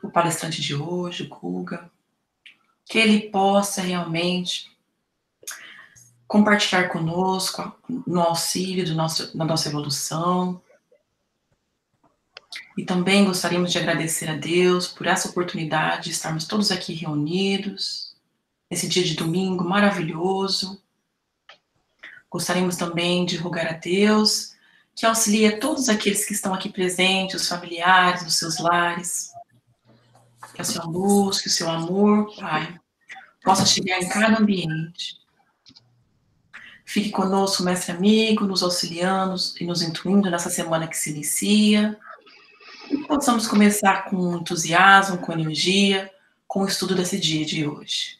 o palestrante de hoje, o Guga, que ele possa realmente compartilhar conosco no auxílio da nossa evolução. E também gostaríamos de agradecer a Deus por essa oportunidade de estarmos todos aqui reunidos, nesse dia de domingo maravilhoso. Gostaríamos também de rogar a Deus que auxilie a todos aqueles que estão aqui presentes, os familiares, os seus lares, que a sua luz, que o seu amor, Pai, possa chegar em cada ambiente. Fique conosco, mestre amigo, nos auxiliando e nos intuindo nessa semana que se inicia. E possamos começar com entusiasmo, com energia, com o estudo desse dia de hoje.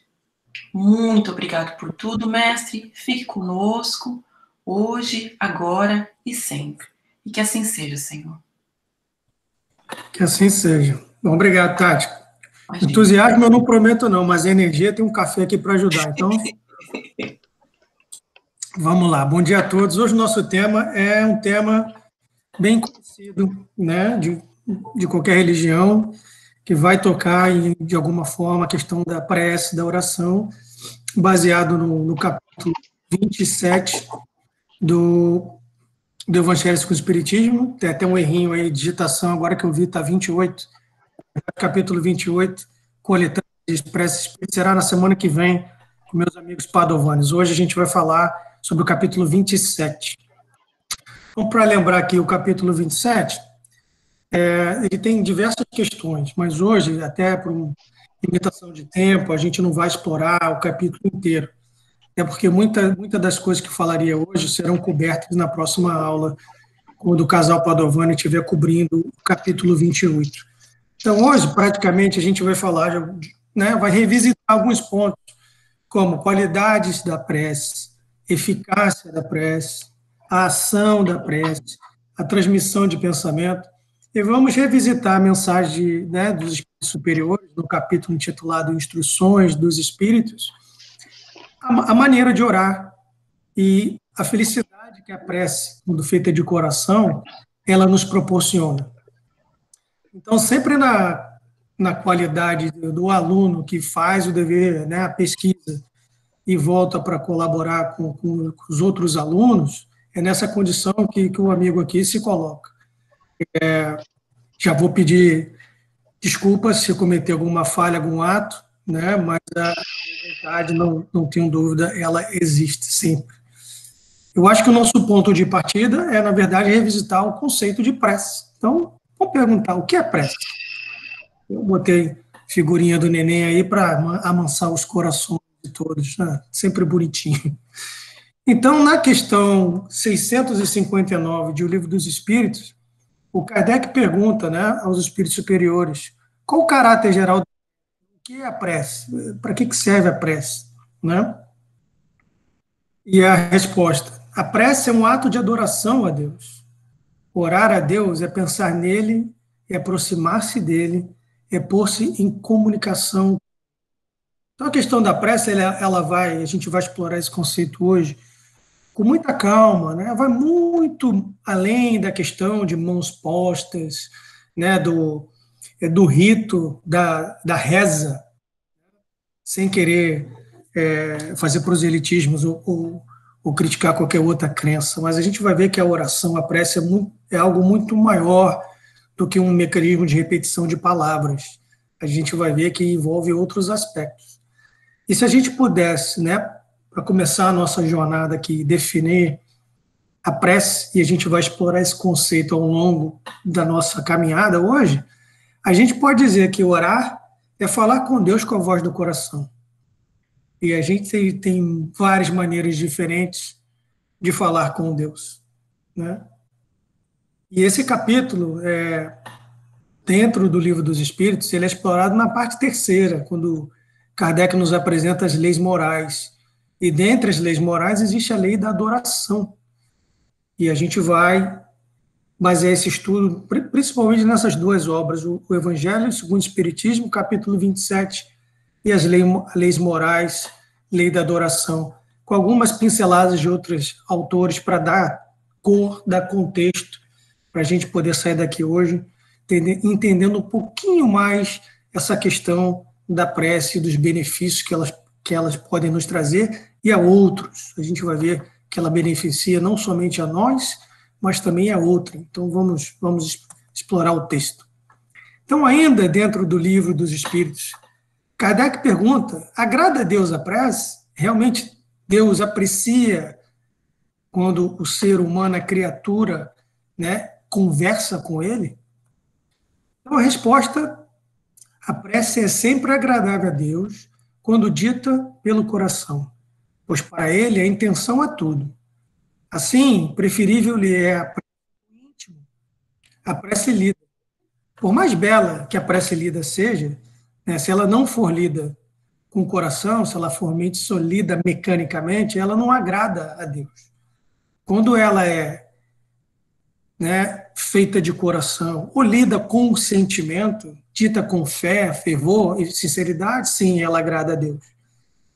Muito obrigado por tudo, mestre. Fique conosco, hoje, agora e sempre. E que assim seja, Senhor. Que assim seja. Bom, obrigado, Tati. Entusiasmo eu não prometo não, mas a energia tem um café aqui para ajudar. Então, vamos lá. Bom dia a todos. Hoje o nosso tema é um tema bem conhecido, né, de qualquer religião, que vai tocar, de alguma forma, a questão da prece, da oração, baseado no capítulo 27 do Evangelho segundo o Espiritismo. Tem até um errinho aí, digitação, agora que eu vi, está 28. Capítulo 28, coletânea de preces, será na semana que vem, com meus amigos padovanes. Hoje a gente vai falar sobre o capítulo 27. Então, para lembrar aqui, o capítulo 27, ele tem diversas questões, mas hoje, até por limitação de tempo, a gente não vai explorar o capítulo inteiro. É porque muita das coisas que falaria hoje serão cobertas na próxima aula, quando o casal Padovani estiver cobrindo o capítulo 28. Então, hoje, praticamente, a gente vai falar, né, vai revisitar alguns pontos, como qualidades da prece, eficácia da prece, a ação da prece, a transmissão de pensamento, e vamos revisitar a mensagem, né, dos Espíritos Superiores, no capítulo intitulado Instruções dos Espíritos, a maneira de orar e a felicidade que a prece, quando feita de coração, ela nos proporciona. Então, sempre na qualidade do aluno que faz o dever, né, a pesquisa, e volta para colaborar com os outros alunos, é nessa condição que o amigo aqui se coloca. Já vou pedir desculpas se eu cometer alguma falha, algum ato, né, mas a vontade, não tenho dúvida, ela existe sempre. Eu acho que o nosso ponto de partida é, na verdade, revisitar o conceito de prece. Então, vamos perguntar, o que é prece? Eu botei figurinha do neném aí para amansar os corações de todos, né? Sempre bonitinho. Então, na questão 659 de O Livro dos Espíritos, o Kardec pergunta, né, aos espíritos superiores, qual o caráter geral do que é a prece? Para que serve a prece? Né? E a resposta, a prece é um ato de adoração a Deus. Orar a Deus é pensar nele, é aproximar-se dele, é pôr-se em comunicação. Então, a questão da prece, a gente vai explorar esse conceito hoje com muita calma, né? Vai muito além da questão de mãos postas, né? do rito, da reza, sem querer fazer proselitismos ou criticar qualquer outra crença, mas a gente vai ver que a oração, a prece é algo muito maior do que um mecanismo de repetição de palavras. A gente vai ver que envolve outros aspectos. E se a gente pudesse, né, para começar a nossa jornada aqui, definir a prece, e a gente vai explorar esse conceito ao longo da nossa caminhada hoje, a gente pode dizer que orar é falar com Deus com a voz do coração. E a gente tem várias maneiras diferentes de falar com Deus, né? E esse capítulo, dentro do Livro dos Espíritos, ele é explorado na parte terceira, quando Kardec nos apresenta as leis morais. E dentre as leis morais existe a lei da adoração. E a gente vai basear esse estudo principalmente nessas duas obras, o Evangelho segundo o Espiritismo, capítulo 27, e as leis morais, lei da adoração, com algumas pinceladas de outros autores para dar cor, dar contexto, para a gente poder sair daqui hoje entendendo um pouquinho mais essa questão da prece e dos benefícios que elas podem nos trazer e a outros. A gente vai ver que ela beneficia não somente a nós, mas também a outra. Então, vamos explorar o texto. Então, ainda dentro do Livro dos Espíritos, Kardec pergunta: agrada a Deus a prece? Realmente Deus aprecia quando o ser humano, a criatura, né, conversa com ele? Então, a resposta: a prece é sempre agradável a Deus quando dita pelo coração, pois para ele a intenção é tudo. Assim, preferível lhe é a prece íntima, a prece lida. Por mais bela que a prece lida seja, né, se ela não for lida com o coração, se ela for só lida mecanicamente, ela não agrada a Deus. Quando ela é, né, feita de coração, ou lida com sentimento, dita com fé, fervor e sinceridade, sim, ela agrada a Deus.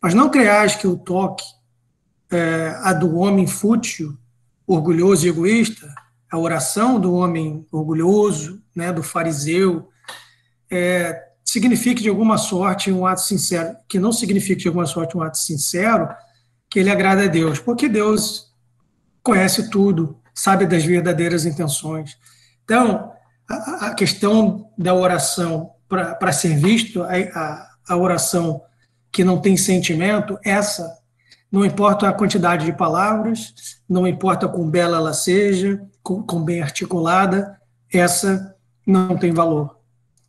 Mas não creais que o toque, a do homem fútil, orgulhoso e egoísta, a oração do homem orgulhoso, né, do fariseu, signifique de alguma sorte um ato sincero, que não signifique de alguma sorte um ato sincero, que ele agrada a Deus, porque Deus conhece tudo, sabe das verdadeiras intenções. Então, a questão da oração para ser visto, a oração que não tem sentimento, essa, não importa a quantidade de palavras, não importa quão bela ela seja, quão bem articulada, essa não tem valor.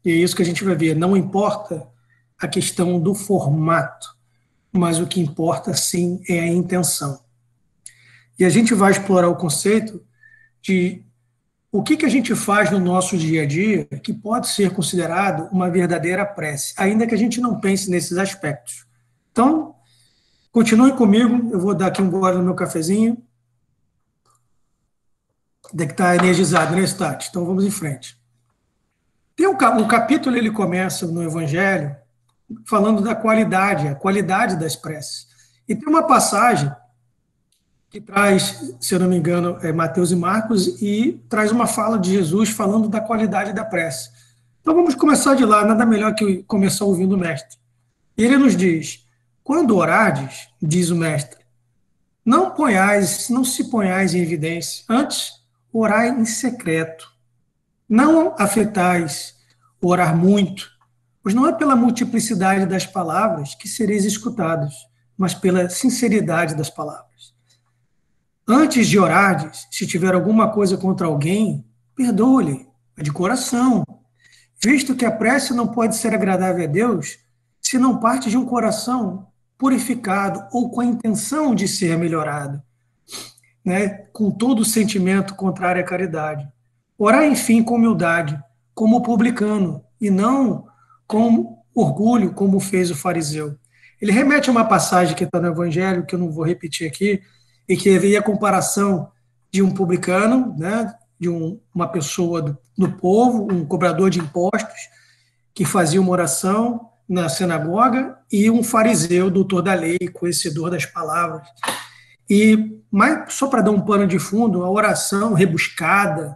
E é isso que a gente vai ver. Não importa a questão do formato, mas o que importa, sim, é a intenção. E a gente vai explorar o conceito de o que a gente faz no nosso dia a dia que pode ser considerado uma verdadeira prece, ainda que a gente não pense nesses aspectos. Então, continuem comigo, eu vou dar aqui um gole no meu cafezinho. Tem que estar energizado, né, Stati? Então, vamos em frente. Tem um capítulo, ele começa no Evangelho falando da qualidade, a qualidade das preces. E tem uma passagem que traz, se eu não me engano, Mateus e Marcos, e traz uma fala de Jesus falando da qualidade da prece. Então vamos começar de lá, nada melhor que começar ouvindo o mestre. Ele nos diz: quando orardes, diz o mestre, não se ponhais em evidência, antes orai em secreto. Não afetais o orar muito, pois não é pela multiplicidade das palavras que sereis escutados, mas pela sinceridade das palavras. Antes de orardes, se tiver alguma coisa contra alguém, perdoe-lhe, de coração, visto que a prece não pode ser agradável a Deus se não parte de um coração purificado ou com a intenção de ser melhorado, né, com todo o sentimento contrário à caridade. Orar, enfim, com humildade, como o publicano, e não com orgulho, como fez o fariseu. Ele remete a uma passagem que está no Evangelho, que eu não vou repetir aqui, e que havia a comparação de um publicano, né, de uma pessoa do povo, um cobrador de impostos, que fazia uma oração na sinagoga, e um fariseu, doutor da lei, conhecedor das palavras. Mas só para dar um pano de fundo, a oração rebuscada,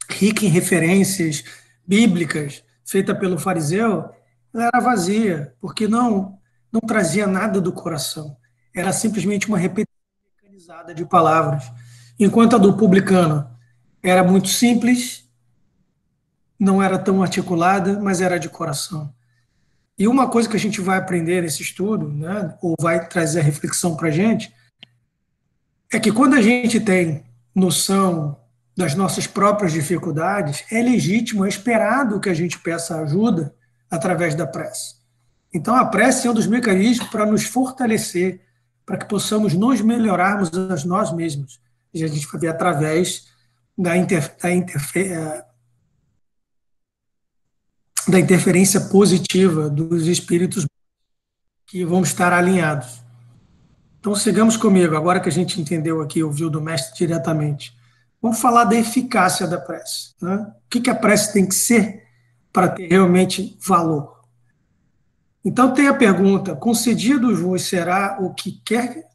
rica em referências bíblicas, feita pelo fariseu, ela era vazia, porque não trazia nada do coração. Era simplesmente uma repetição mecanizada de palavras. Enquanto a do publicano era muito simples, não era tão articulada, mas era de coração. E uma coisa que a gente vai aprender nesse estudo, né, ou vai trazer a reflexão para a gente, é que quando a gente tem noção das nossas próprias dificuldades, é legítimo, é esperado que a gente peça ajuda através da prece. Então, a prece é um dos mecanismos para nos fortalecer, para que possamos nos melhorarmos a nós mesmos. E a gente vai ver através da interferência positiva dos espíritos que vão estar alinhados. Então, sigamos comigo, agora que a gente entendeu aqui, ouviu do mestre diretamente. Vamos falar da eficácia da prece. Né? O que a prece tem que ser para ter realmente valor? Então, tem a pergunta: concedido-vos será o que quer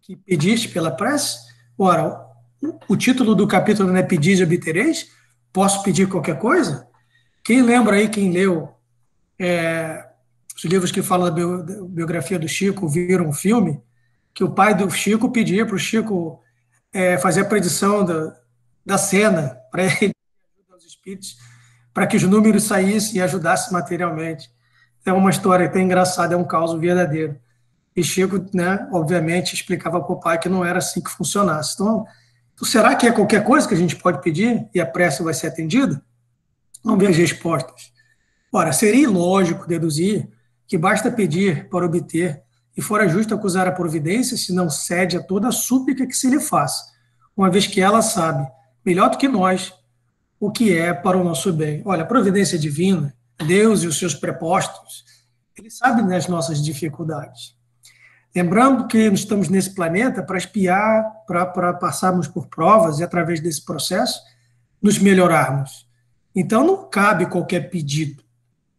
que pediste pela prece? Ora, o título do capítulo não é pedis e obtereis? Posso pedir qualquer coisa? Quem lembra aí, quem leu os livros que falam da biografia do Chico, viram um filme, que o pai do Chico pedia para o Chico fazer a predição da cena para ele, os espíritos, para que os números saíssem e ajudassem materialmente. É uma história até engraçada, é um caso verdadeiro. E Chico, né, obviamente, explicava para o pai que não era assim que funcionasse. Então, será que é qualquer coisa que a gente pode pedir e a prece vai ser atendida? Vamos ver as respostas. Ora, seria ilógico deduzir que basta pedir para obter, e fora justo acusar a providência se não cede a toda a súplica que se lhe faça, uma vez que ela sabe, melhor do que nós, o que é para o nosso bem. Olha, a providência divina, Deus e os seus prepostos, ele sabe das nossas dificuldades. Lembrando que estamos nesse planeta para espiar, para passarmos por provas e, através desse processo, nos melhorarmos. Então, não cabe qualquer pedido.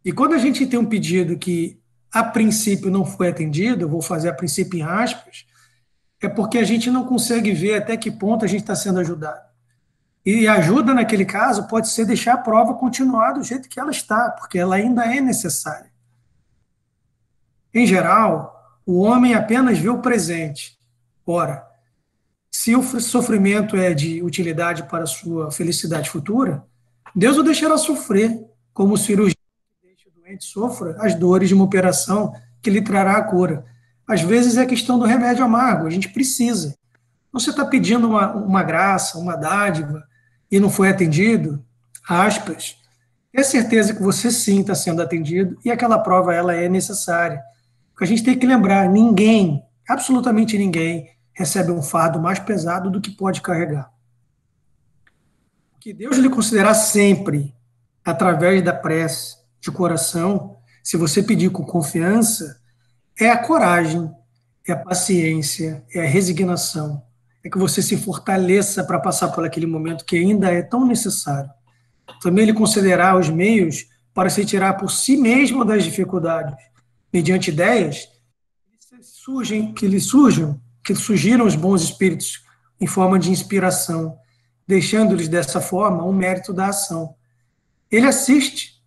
E quando a gente tem um pedido que, a princípio, não foi atendido, eu vou fazer a princípio em aspas, é porque a gente não consegue ver até que ponto a gente está sendo ajudado. E a ajuda, naquele caso, pode ser deixar a prova continuar do jeito que ela está, porque ela ainda é necessária. Em geral, o homem apenas vê o presente. Ora, se o sofrimento é de utilidade para a sua felicidade futura, Deus o deixará sofrer, como o cirurgião que deixa o doente sofra as dores de uma operação que lhe trará a cura. Às vezes é questão do remédio amargo, a gente precisa. Você está pedindo uma graça, uma dádiva, e não foi atendido, aspas, é certeza que você sim está sendo atendido e aquela prova ela é necessária. Porque a gente tem que lembrar, ninguém, absolutamente ninguém, recebe um fardo mais pesado do que pode carregar. O que Deus lhe considerar sempre, através da prece de coração, se você pedir com confiança, é a coragem, é a paciência, é a resignação, é que você se fortaleça para passar por aquele momento que ainda é tão necessário. Também lhe considerar os meios para se tirar por si mesmo das dificuldades, mediante ideias que surgiram os bons espíritos em forma de inspiração, deixando-lhes dessa forma um mérito da ação. Ele assiste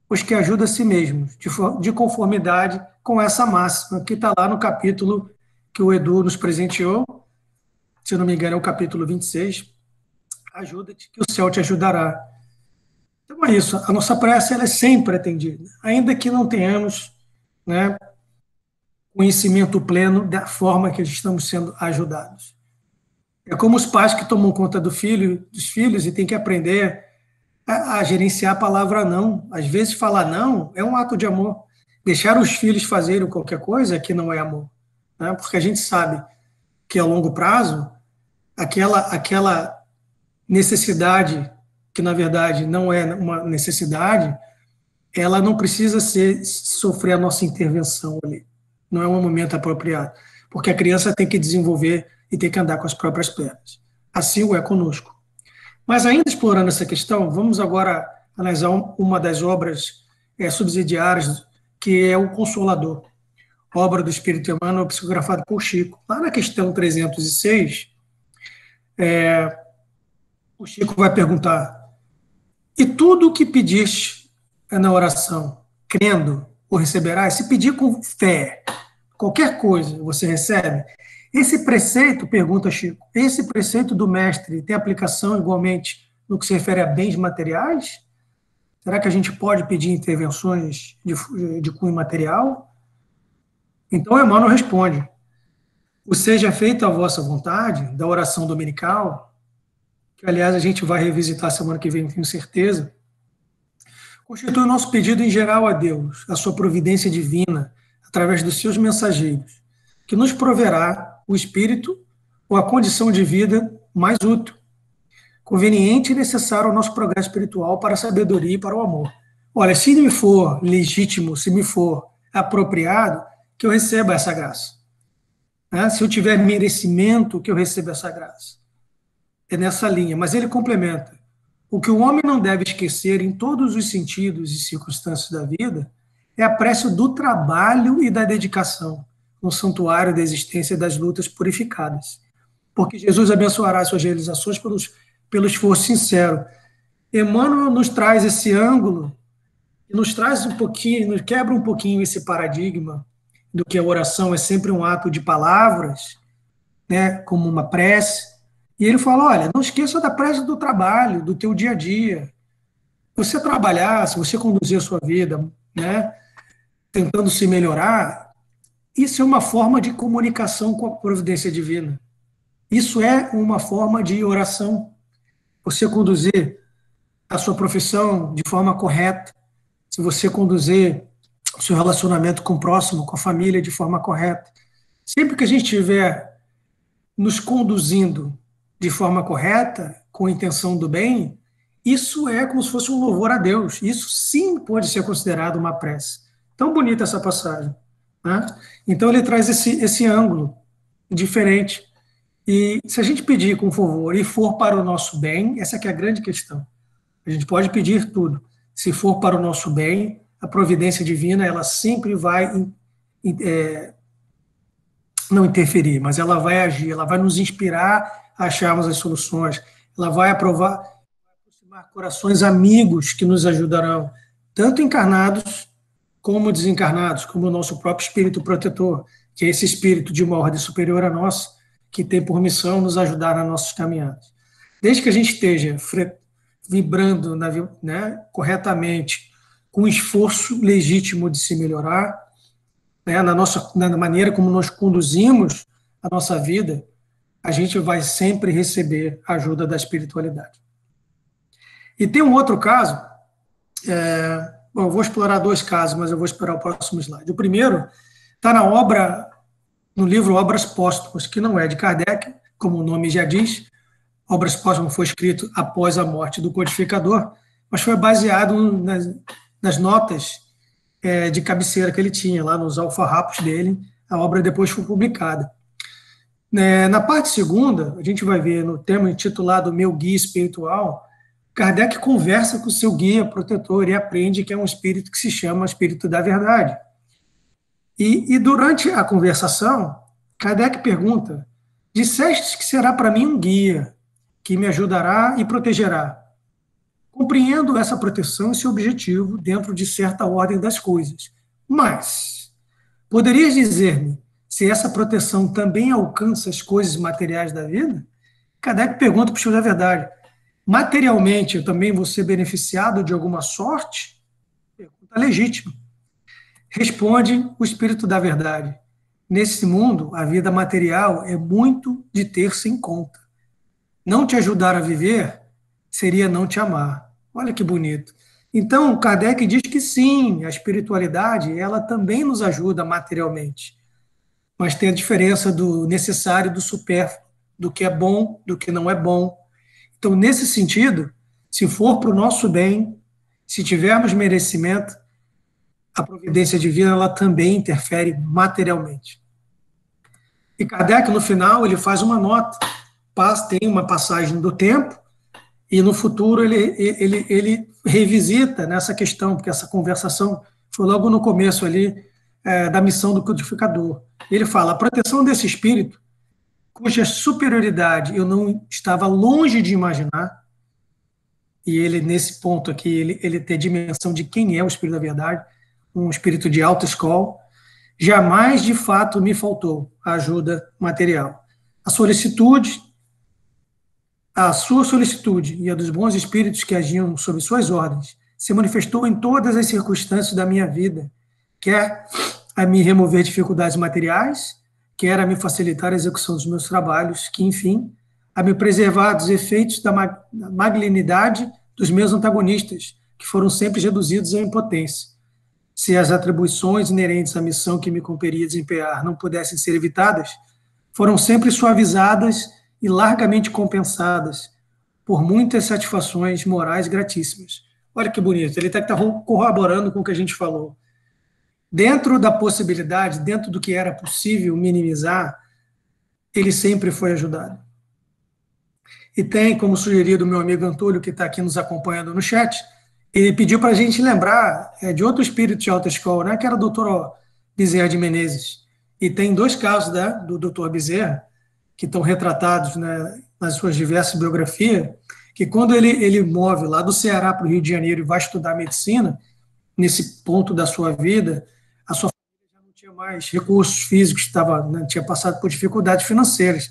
os que ajudam a si mesmos, de conformidade com essa máxima que está lá no capítulo que o Edu nos presenteou, se não me engano é o capítulo 26, ajuda-te que o céu te ajudará. Então é isso, a nossa prece ela é sempre atendida, ainda que não tenhamos, né, conhecimento pleno da forma que estamos sendo ajudados. É como os pais que tomam conta dos filhos e têm que aprender a gerenciar a palavra não. Às vezes falar não é um ato de amor. Deixar os filhos fazerem qualquer coisa que não é amor, né? Porque a gente sabe que a longo prazo aquela necessidade que na verdade não é uma necessidade, ela não precisa sofrer a nossa intervenção ali. Não é um momento apropriado, porque a criança tem que desenvolver e tem que andar com as próprias pernas. Assim o é conosco. Mas ainda explorando essa questão, vamos agora analisar uma das obras subsidiárias, que é o Consolador, obra do Espírito Emmanuel, psicografada por Chico. Lá na questão 306, o Chico vai perguntar: e tudo o que pediste na oração, crendo, o receberás? Se pedir com fé, qualquer coisa você recebe? Esse preceito, pergunta Chico, esse preceito do mestre tem aplicação igualmente no que se refere a bens materiais? Será que a gente pode pedir intervenções de cunho material? Então Emmanuel responde: o seja feita a vossa vontade, da oração dominical, que aliás a gente vai revisitar semana que vem, tenho certeza, constitui o nosso pedido em geral a Deus, a sua providência divina, através dos seus mensageiros, que nos proverá o espírito ou a condição de vida mais útil, conveniente e necessário ao nosso progresso espiritual para a sabedoria e para o amor. Olha, se me for legítimo, se me for apropriado, que eu receba essa graça. Né? Se eu tiver merecimento, que eu receba essa graça. É nessa linha. Mas ele complementa: o que o homem não deve esquecer em todos os sentidos e circunstâncias da vida é a prece do trabalho e da dedicação no santuário da existência e das lutas purificadas. Porque Jesus abençoará suas realizações pelo esforço sincero. Emmanuel nos traz esse ângulo nos traz um pouquinho, nos quebra um pouquinho esse paradigma do que a oração é sempre um ato de palavras, né, como uma prece. E ele fala, olha, não esqueça da prece do trabalho, do teu dia a dia. Você trabalhar, se você conduzir a sua vida, né, tentando se melhorar, isso é uma forma de comunicação com a providência divina. Isso é uma forma de oração. Você conduzir a sua profissão de forma correta, se você conduzir o seu relacionamento com o próximo, com a família de forma correta. Sempre que a gente estiver nos conduzindo de forma correta, com a intenção do bem, isso é como se fosse um louvor a Deus. Isso sim pode ser considerado uma prece. Tão bonita essa passagem, né? Então ele traz esse ângulo diferente. E se a gente pedir com favor e for para o nosso bem, essa que é a grande questão. A gente pode pedir tudo. Se for para o nosso bem, a providência divina, ela sempre vai não interferir, mas ela vai agir, ela vai nos inspirar a acharmos as soluções, ela vai aproximar corações amigos que nos ajudarão, tanto encarnados como desencarnados, como o nosso próprio espírito protetor, que é esse espírito de uma ordem superior a nossa, que tem por missão nos ajudar nas nossas caminhadas. Desde que a gente esteja vibrando né, corretamente, com esforço legítimo de se melhorar, né, na maneira como nós conduzimos a nossa vida, a gente vai sempre receber a ajuda da espiritualidade. E tem um outro caso, bom, eu vou explorar dois casos, mas eu vou esperar o próximo slide. O primeiro está no livro Obras Póstumas, que não é de Kardec, como o nome já diz. Obras Póstumas foi escrito após a morte do codificador, mas foi baseado nas notas de cabeceira que ele tinha, lá nos alfarrapos dele. A obra depois foi publicada. Na parte segunda, a gente vai ver no tema intitulado Meu Guia Espiritual, Kardec conversa com o seu guia protetor e aprende que é um espírito que se chama Espírito da Verdade. E durante a conversação, Kardec pergunta, disseste que será para mim um guia, que me ajudará e protegerá. Compreendo essa proteção e seu objetivo dentro de certa ordem das coisas. Mas, poderias dizer-me se essa proteção também alcança as coisas materiais da vida? Kardec pergunta para o Espírito da Verdade, materialmente eu também vou ser beneficiado de alguma sorte? Pergunta legítima. Responde o Espírito da Verdade. Nesse mundo, a vida material é muito de ter-se em conta. Não te ajudar a viver seria não te amar. Olha que bonito. Então, Kardec diz que sim, a espiritualidade, ela também nos ajuda materialmente. Mas tem a diferença do necessário e do supérfluo, do que é bom, do que não é bom. Então, nesse sentido, se for para o nosso bem, se tivermos merecimento, a providência divina ela também interfere materialmente. E Kardec, no final, ele faz uma nota, tem uma passagem do tempo, e no futuro ele revisita nessa questão, porque essa conversação foi logo no começo ali da missão do codificador. Ele fala, a proteção desse espírito, cuja superioridade eu não estava longe de imaginar, e ele, nesse ponto aqui, ele tem dimensão de quem é o Espírito da Verdade, um espírito de alta escola, jamais de fato me faltou a ajuda material. A sua solicitude e a dos bons espíritos que agiam sob suas ordens se manifestou em todas as circunstâncias da minha vida, quer a me remover dificuldades materiais, quer a me facilitar a execução dos meus trabalhos, que, enfim, a me preservar dos efeitos da malignidade dos meus antagonistas, que foram sempre reduzidos à impotência. Se as atribuições inerentes à missão que me compelia desempenhar não pudessem ser evitadas, foram sempre suavizadas e largamente compensadas por muitas satisfações morais gratíssimas. Olha que bonito, ele está corroborando com o que a gente falou. Dentro da possibilidade, dentro do que era possível minimizar, ele sempre foi ajudado. E tem, como sugerido o meu amigo Antônio, que está aqui nos acompanhando no chat, ele pediu para a gente lembrar de outro espírito de alta escola, né, que era o doutor Bezerra de Menezes. E tem dois casos, né, do doutor Bezerra, que estão retratados, né, nas suas diversas biografias, que quando ele move lá do Ceará para o Rio de Janeiro e vai estudar medicina, nesse ponto da sua vida, a sua família já não tinha mais recursos físicos, tinha passado por dificuldades financeiras.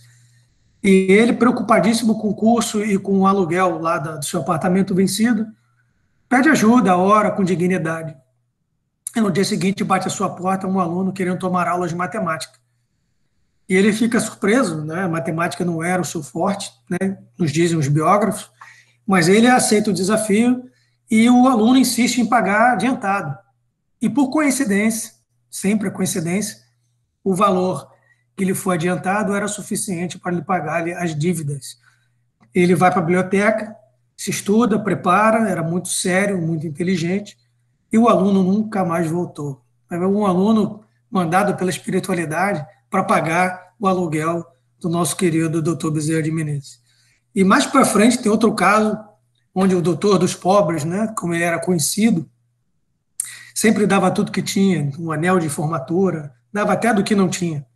E ele, preocupadíssimo com o curso e com o aluguel lá do seu apartamento vencido, pede ajuda, ora com dignidade. E no dia seguinte bate à sua porta um aluno querendo tomar aulas de matemática. E ele fica surpreso, né? A matemática não era o seu forte, né? Nos dizem os biógrafos, mas ele aceita o desafio e o aluno insiste em pagar adiantado. E por coincidência, sempre a coincidência, o valor que lhe foi adiantado era suficiente para lhe pagar as dívidas. Ele vai para a biblioteca, se estuda, prepara, era muito sério, muito inteligente, e o aluno nunca mais voltou. Um aluno mandado pela espiritualidade para pagar o aluguel do nosso querido Dr. Bezerra de Menezes. E mais para frente tem outro caso, onde o doutor dos pobres, né, como ele era conhecido, sempre dava tudo que tinha, um anel de formatura, dava até do que não tinha.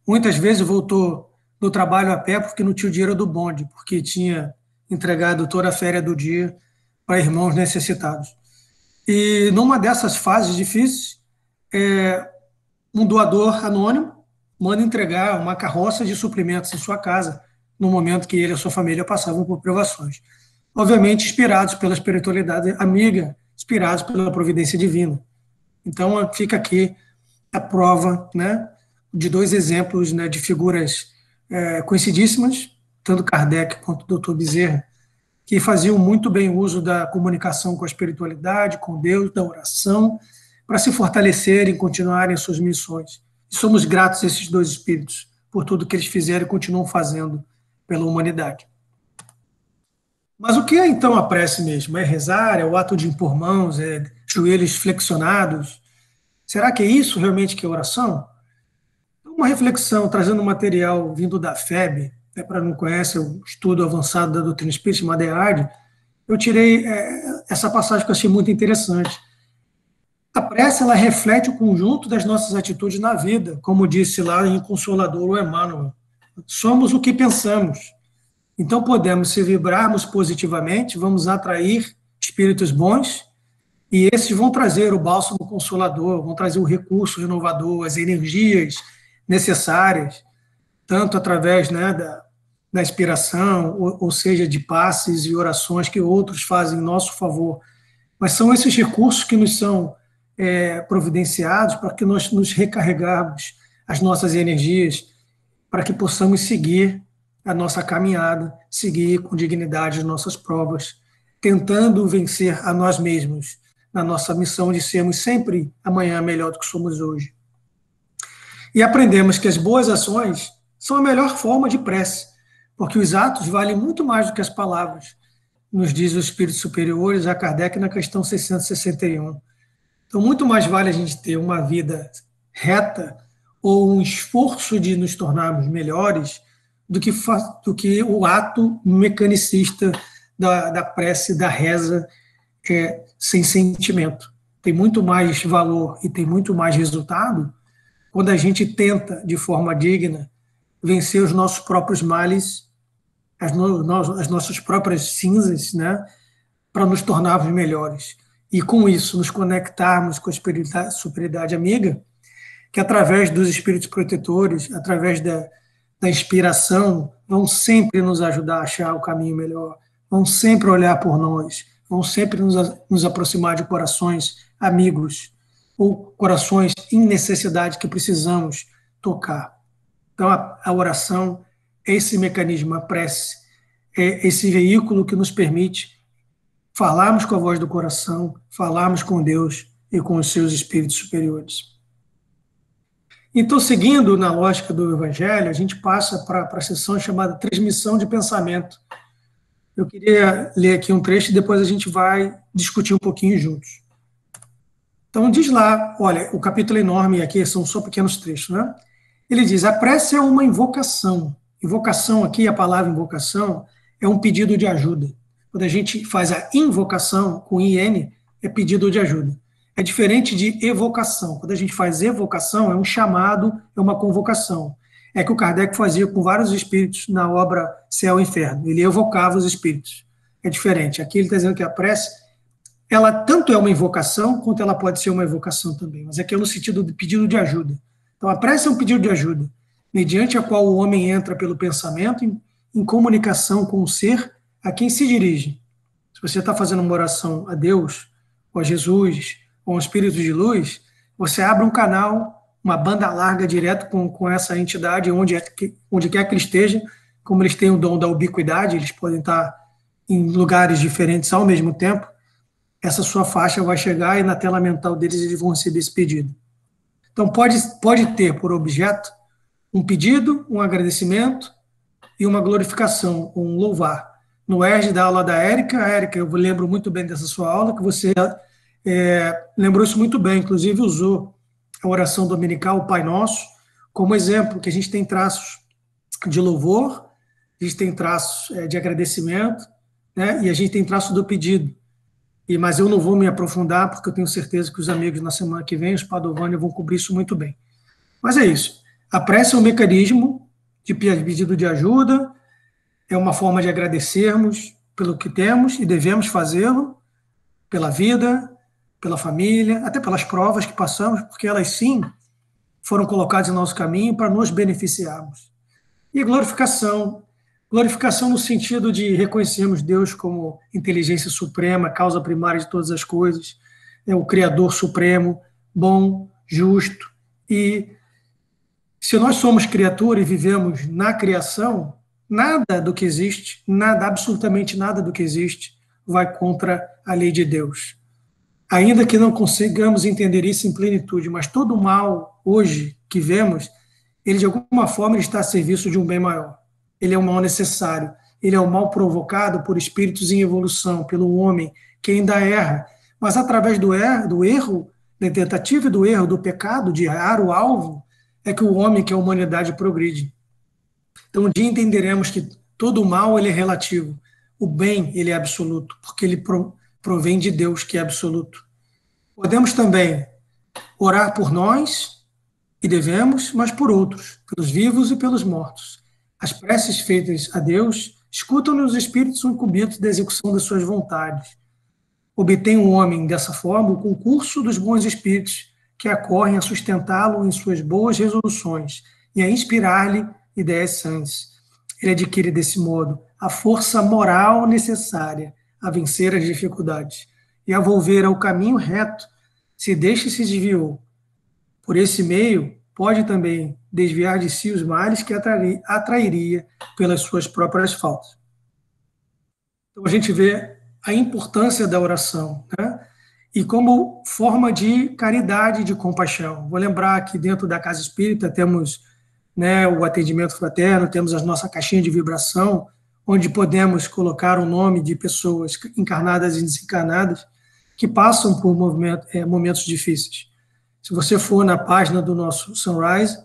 Muitas vezes voltou do trabalho a pé porque não tinha o dinheiro do bonde, porque tinha entregado toda a férias do dia para irmãos necessitados. E numa dessas fases difíceis, um doador anônimo manda entregar uma carroça de suprimentos em sua casa, no momento que ele e a sua família passavam por privações. Obviamente, inspirados pela espiritualidade amiga, inspirados pela providência divina. Então, fica aqui a prova, né, de dois exemplos, né, de figuras conhecidíssimas, tanto Kardec quanto o Dr. Bezerra, que faziam muito bem uso da comunicação com a espiritualidade, com Deus, da oração, para se fortalecerem e continuarem as suas missões. E somos gratos a esses dois espíritos por tudo que eles fizeram e continuam fazendo pela humanidade. Mas o que é então a prece mesmo? É rezar? É o ato de impor mãos? É joelhos flexionados? Será que é isso realmente que é oração? Uma reflexão, trazendo um material vindo da FEB, para não conhecer o estudo avançado da doutrina espírita, chamada EAD, eu tirei essa passagem que eu achei muito interessante. A prece, ela reflete o conjunto das nossas atitudes na vida, como disse lá em Consolador o Emmanuel. Somos o que pensamos. Então, podemos, se vibrarmos positivamente, vamos atrair espíritos bons, e esses vão trazer o bálsamo consolador, vão trazer o recurso renovador, as energias necessárias, tanto através, né, da inspiração, ou seja, de passes e orações que outros fazem em nosso favor. Mas são esses recursos que nos são providenciados para que nós nos recarregarmos as nossas energias, para que possamos seguir a nossa caminhada, seguir com dignidade as nossas provas, tentando vencer a nós mesmos na nossa missão de sermos sempre amanhã melhor do que somos hoje. E aprendemos que as boas ações são a melhor forma de prece, porque os atos valem muito mais do que as palavras, nos diz os espíritos superiores a Kardec na questão 661. Então, muito mais vale a gente ter uma vida reta ou um esforço de nos tornarmos melhores do que o ato mecanicista da prece, da reza, sem sentimento. Tem muito mais valor e tem muito mais resultado quando a gente tenta, de forma digna, vencer os nossos próprios males, as nossas próprias cinzas, né, para nos tornarmos melhores. E, com isso, nos conectarmos com a superioridade amiga, que, através dos espíritos protetores, através da inspiração, vão sempre nos ajudar a achar o caminho melhor, vão sempre olhar por nós, vão sempre nos aproximar de corações amigos, ou corações em necessidade que precisamos tocar. Então, a oração é esse mecanismo, a prece, é esse veículo que nos permite falarmos com a voz do coração, falarmos com Deus e com os seus espíritos superiores. Então, seguindo na lógica do Evangelho, a gente passa para a sessão chamada Transmissão de Pensamento. Eu queria ler aqui um trecho e depois a gente vai discutir um pouquinho juntos. Então, diz lá, olha, o capítulo é enorme, aqui são só pequenos trechos, né? Ele diz, a prece é uma invocação. Invocação aqui, a palavra invocação, é um pedido de ajuda. Quando a gente faz a invocação, com IN, é pedido de ajuda. É diferente de evocação. Quando a gente faz evocação, é um chamado, é uma convocação. É que o Kardec fazia com vários espíritos na obra Céu e Inferno. Ele evocava os espíritos. É diferente. Aqui ele está dizendo que a prece ela tanto é uma invocação, quanto ela pode ser uma evocação também, mas aqui é no sentido de pedido de ajuda. Então, a prece é um pedido de ajuda, mediante a qual o homem entra pelo pensamento em comunicação com o ser a quem se dirige. Se você está fazendo uma oração a Deus, ou a Jesus, ou a um espírito de luz, você abre um canal, uma banda larga direto com essa entidade, onde quer que ele esteja, como eles têm o dom da ubiquidade, eles podem estar em lugares diferentes ao mesmo tempo, essa sua faixa vai chegar e na tela mental deles eles vão receber esse pedido. Então, pode ter por objeto um pedido, um agradecimento e uma glorificação, um louvar. No ERG da aula da Érica, eu lembro muito bem dessa sua aula, que você lembrou isso muito bem, inclusive usou a oração dominical, o Pai Nosso, como exemplo, que a gente tem traços de louvor, a gente tem traços de agradecimento, né, e a gente tem traços do pedido. Mas eu não vou me aprofundar, porque eu tenho certeza que os amigos na semana que vem, os Padovani, vão cobrir isso muito bem. Mas é isso. A prece é um mecanismo de pedido de ajuda, é uma forma de agradecermos pelo que temos e devemos fazê-lo, pela vida, pela família, até pelas provas que passamos, porque elas sim foram colocadas em nosso caminho para nos beneficiarmos. E glorificação no sentido de reconhecermos Deus como inteligência suprema, causa primária de todas as coisas, é o Criador supremo, bom, justo. E se nós somos criatura e vivemos na criação, nada do que existe, absolutamente nada do que existe, vai contra a lei de Deus. Ainda que não consigamos entender isso em plenitude, mas todo o mal hoje que vemos, ele de alguma forma está a serviço de um bem maior. Ele é um mal necessário, ele é um mal provocado por espíritos em evolução, pelo homem que ainda erra, mas através do erro, da tentativa e do erro, do pecado, de errar o alvo, é que o homem, que a humanidade progride. Então, um dia entenderemos que todo o mal ele é relativo, o bem ele é absoluto, porque ele provém de Deus, que é absoluto. Podemos também orar por nós, e devemos, mas por outros, pelos vivos e pelos mortos. As preces feitas a Deus escutam-nos os espíritos incumbidos da execução das suas vontades. Obtém o homem, dessa forma, o concurso dos bons espíritos, que acorrem a sustentá-lo em suas boas resoluções e a inspirar-lhe ideias sãs. Ele adquire, desse modo, a força moral necessária a vencer as dificuldades e a volver ao caminho reto, se deste se desviou. Por esse meio, pode também desviar de si os males que atrairia pelas suas próprias faltas. Então, a gente vê a importância da oração, né? E como forma de caridade, de compaixão. Vou lembrar que dentro da Casa Espírita temos, né, o atendimento fraterno, temos a nossa caixinha de vibração, onde podemos colocar o nome de pessoas encarnadas e desencarnadas que passam por momentos difíceis. Se você for na página do nosso Sunrise,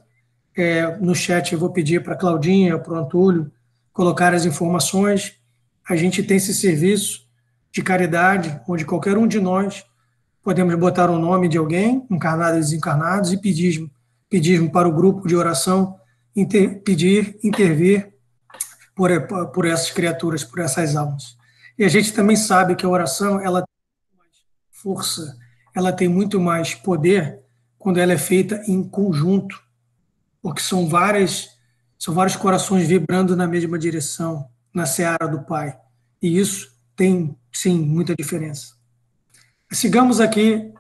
no chat eu vou pedir para a Claudinha, para o Antúlio, colocar as informações. A gente tem esse serviço de caridade, onde qualquer um de nós podemos botar o nome de alguém, encarnados e desencarnados, e pedir para o grupo de oração intervir por essas criaturas, por essas almas. E a gente também sabe que a oração ela tem mais força, ela tem muito mais poder quando ela é feita em conjunto, porque são vários corações vibrando na mesma direção, na seara do Pai. E isso tem, sim, muita diferença. Sigamos aqui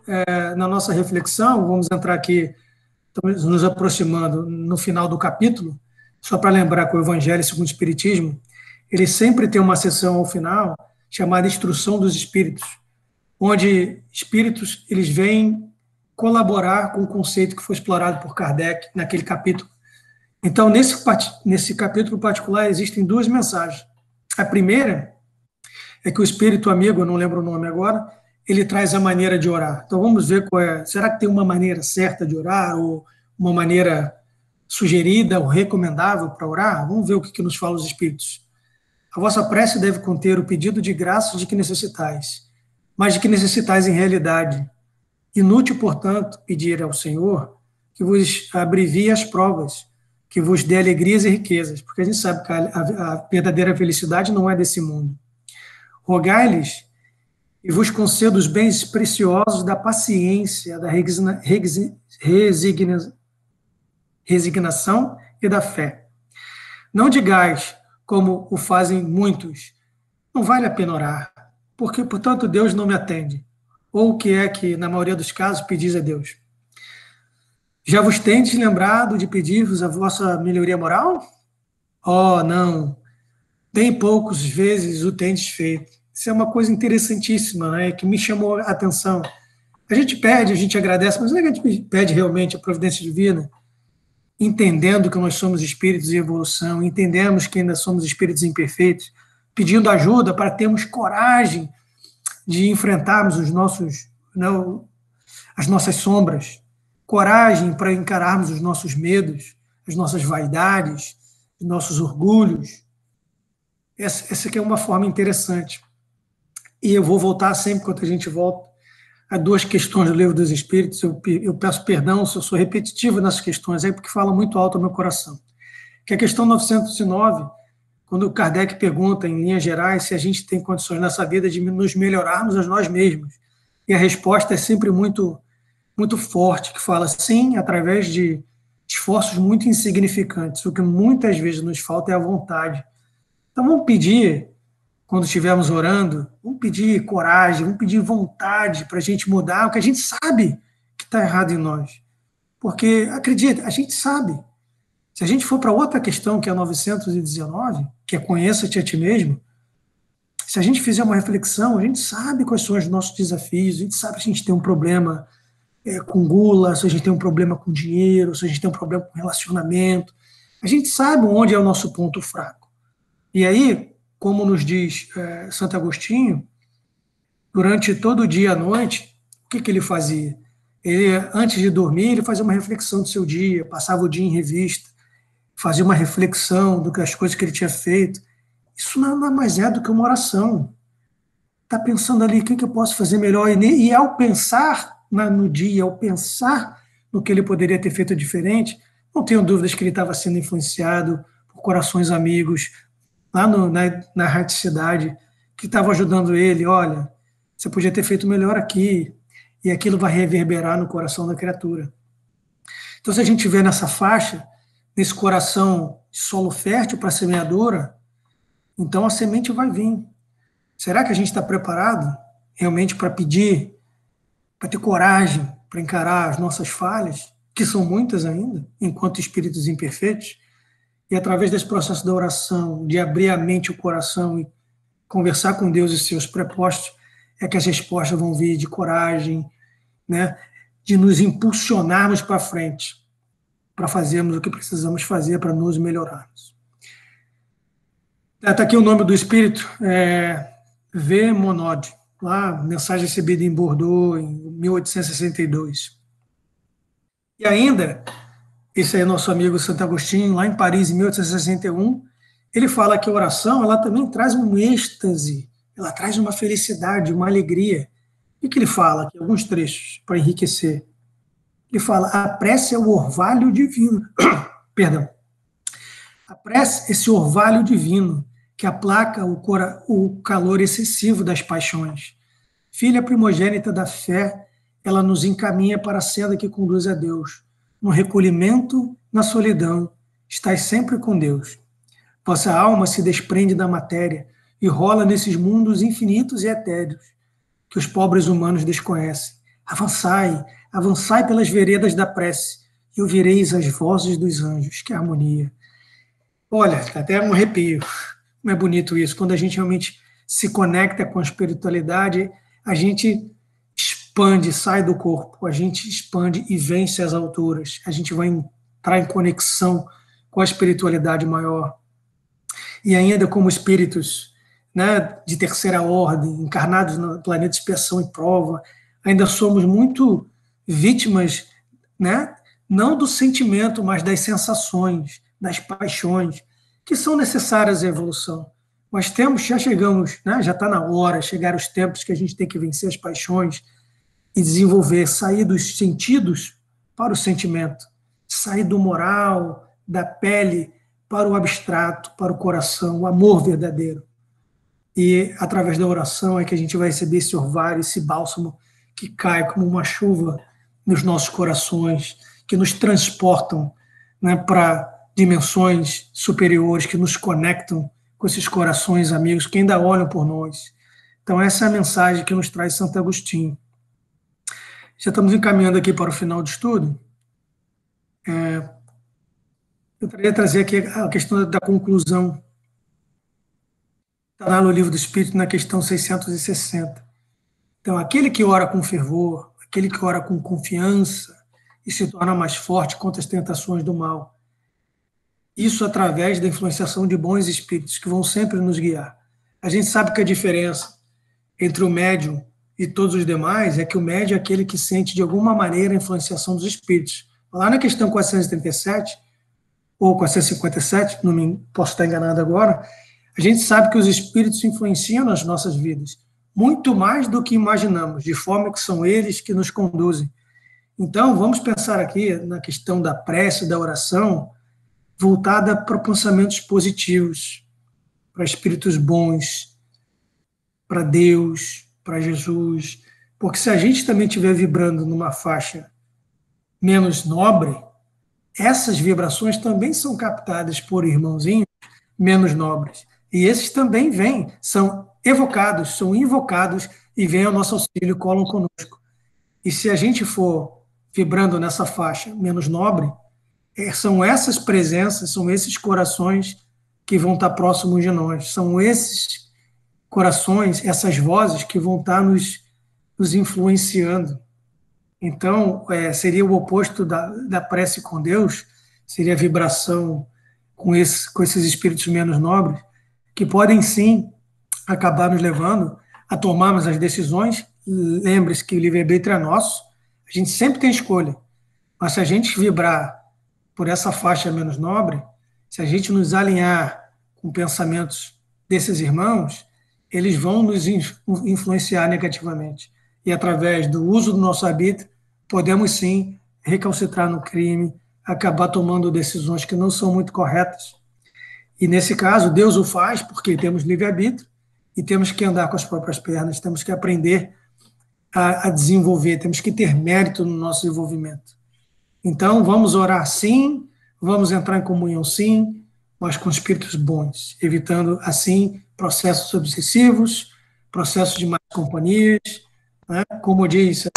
na nossa reflexão, vamos entrar aqui, estamos nos aproximando no final do capítulo, só para lembrar que o Evangelho segundo o Espiritismo, ele sempre tem uma sessão ao final chamada Instrução dos Espíritos, onde espíritos eles vêm colaborar com o conceito que foi explorado por Kardec naquele capítulo. Então, nesse capítulo particular, existem duas mensagens. A primeira é que o espírito amigo, eu não lembro o nome agora, ele traz a maneira de orar. Então, vamos ver qual é. Será que tem uma maneira certa de orar, ou uma maneira sugerida ou recomendável para orar? Vamos ver o que nos fala os espíritos. A vossa prece deve conter o pedido de graça de que necessitais, mas de que necessitais em realidade. Inútil, portanto, pedir ao Senhor que vos abrevie as provas, que vos dê alegrias e riquezas, porque a gente sabe que a verdadeira felicidade não é desse mundo. Rogai-lhes e vos concedo os bens preciosos da paciência, da resignação e da fé. Não digais, como o fazem muitos, não vale a pena orar, porque, portanto, Deus não me atende. Ou o que é que, na maioria dos casos, pedis a Deus? Já vos tendes lembrado de pedir-vos a vossa melhoria moral? Oh, não, bem poucas vezes o tendes feito. Isso é uma coisa interessantíssima, né, que me chamou a atenção. A gente pede, a gente agradece, mas não é que a gente pede realmente a providência divina, entendendo que nós somos espíritos em evolução, entendemos que ainda somos espíritos imperfeitos, pedindo ajuda para termos coragem de enfrentarmos os nossos, não, as nossas sombras, coragem para encararmos os nossos medos, as nossas vaidades, os nossos orgulhos. Essa aqui é uma forma interessante. E eu vou voltar sempre, quando a gente volta, a duas questões do Livro dos Espíritos. Eu peço perdão se eu sou repetitivo nessas questões, aí porque fala muito alto ao meu coração. Que é a questão 909, quando Kardec pergunta, em linhas gerais, se a gente tem condições nessa vida de nos melhorarmos a nós mesmos. E a resposta é sempre muito, muito forte, que fala sim, através de esforços muito insignificantes. O que muitas vezes nos falta é a vontade. Então vamos pedir, quando estivermos orando, vamos pedir coragem, vamos pedir vontade para a gente mudar o que a gente sabe que está errado em nós. Porque, acredita, a gente sabe. Se a gente for para outra questão, que é a 919, que é conheça-te a ti mesmo, se a gente fizer uma reflexão, a gente sabe quais são os nossos desafios, a gente sabe se a gente tem um problema com gula, se a gente tem um problema com dinheiro, se a gente tem um problema com relacionamento. A gente sabe onde é o nosso ponto fraco. E aí, como nos diz Santo Agostinho, durante todo o dia e a noite, o que ele fazia? Ele, antes de dormir, ele fazia uma reflexão do seu dia, passava o dia em revista, fazia uma reflexão das coisas que ele tinha feito. Isso nada mais é do que uma oração. Está pensando ali, o que eu posso fazer melhor? E ao pensar no dia, ao pensar no que ele poderia ter feito diferente, não tenho dúvidas que ele estava sendo influenciado por corações amigos, lá na Rádio Cidade, que estavam ajudando ele. Olha, você podia ter feito melhor aqui, e aquilo vai reverberar no coração da criatura. Então, se a gente vê nessa faixa, nesse coração de solo fértil para a semeadura, então a semente vai vir. Será que a gente está preparado realmente para pedir, para ter coragem, para encarar as nossas falhas, que são muitas ainda, enquanto espíritos imperfeitos? E através desse processo da oração, de abrir a mente e o coração e conversar com Deus e seus prepostos, é que as respostas vão vir de coragem, né, de nos impulsionarmos para frente, para fazermos o que precisamos fazer para nos melhorarmos. Está aqui o nome do espírito, V. Monod, lá, mensagem recebida em Bordeaux, em 1862. E ainda, esse aí é nosso amigo Santo Agostinho, lá em Paris, em 1861, ele fala que a oração, ela também traz um êxtase, ela traz uma felicidade, uma alegria. O que ele fala aqui? Alguns trechos para enriquecer. Ele fala, a prece é o orvalho divino. Perdão. A prece, esse orvalho divino, que aplaca o calor excessivo das paixões. Filha primogênita da fé, ela nos encaminha para a senda que conduz a Deus. No recolhimento, na solidão, estais sempre com Deus. Vossa alma se desprende da matéria e rola nesses mundos infinitos e etéreos que os pobres humanos desconhecem. Avançai, avançai pelas veredas da prece e ouvireis as vozes dos anjos. Que harmonia! Olha, até um arrepio. Não é bonito isso? Quando a gente realmente se conecta com a espiritualidade, a gente expande, sai do corpo, a gente expande e vence as alturas. A gente vai entrar em conexão com a espiritualidade maior. E ainda como espíritos, né, de terceira ordem, encarnados no planeta de expiação e prova, ainda somos muito vítimas, né, não do sentimento, mas das sensações, das paixões, que são necessárias à evolução. Nós já chegamos, né, já está na hora, chegaram os tempos que a gente tem que vencer as paixões e desenvolver, sair dos sentidos para o sentimento, sair do moral, da pele, para o abstrato, para o coração, o amor verdadeiro. e através da oração é que a gente vai receber esse orvalho, esse bálsamo que cai como uma chuva nos nossos corações, que nos transportam, né, para dimensões superiores, que nos conectam com esses corações amigos que ainda olham por nós. Então essa é a mensagem que nos traz Santo Agostinho. Já estamos encaminhando aqui para o final do estudo. Eu queria trazer aqui a questão da conclusão. Está lá no Livro do Espírito, na questão 660. Então, aquele que ora com fervor, aquele que ora com confiança e se torna mais forte contra as tentações do mal. Isso através da influenciação de bons espíritos que vão sempre nos guiar. A gente sabe que a diferença entre o médium e todos os demais é que o médium é aquele que sente de alguma maneira a influenciação dos espíritos. Lá na questão 437, ou 457, não posso estar enganado agora, a gente sabe que os espíritos influenciam nas nossas vidas, muito mais do que imaginamos, de forma que são eles que nos conduzem. Então, vamos pensar aqui na questão da prece, da oração, voltada para pensamentos positivos, para espíritos bons, para Deus, para Jesus, porque se a gente também estiver vibrando numa faixa menos nobre, essas vibrações também são captadas por irmãozinhos menos nobres. E esses também vêm, são evocados, são invocados e vêm ao nosso auxílio, colam conosco. E se a gente for vibrando nessa faixa menos nobre, são essas presenças, são esses corações que vão estar próximos de nós, são esses corações, essas vozes que vão estar nos influenciando. Então, seria o oposto da prece com Deus, seria a vibração com esses espíritos menos nobres, que podem sim acabar nos levando a tomarmos as decisões. Lembre-se que o livre-arbítrio é nosso, a gente sempre tem escolha, mas se a gente vibrar por essa faixa menos nobre, se a gente nos alinhar com pensamentos desses irmãos, eles vão nos influenciar negativamente. E através do uso do nosso arbítrio, podemos sim recalcitrar no crime, acabar tomando decisões que não são muito corretas. E nesse caso, Deus o faz porque temos livre-arbítrio e temos que andar com as próprias pernas, temos que aprender a desenvolver, temos que ter mérito no nosso desenvolvimento. Então, vamos orar sim, vamos entrar em comunhão sim, mas com espíritos bons, evitando assim processos obsessivos, processos de más companhias, né? Como diz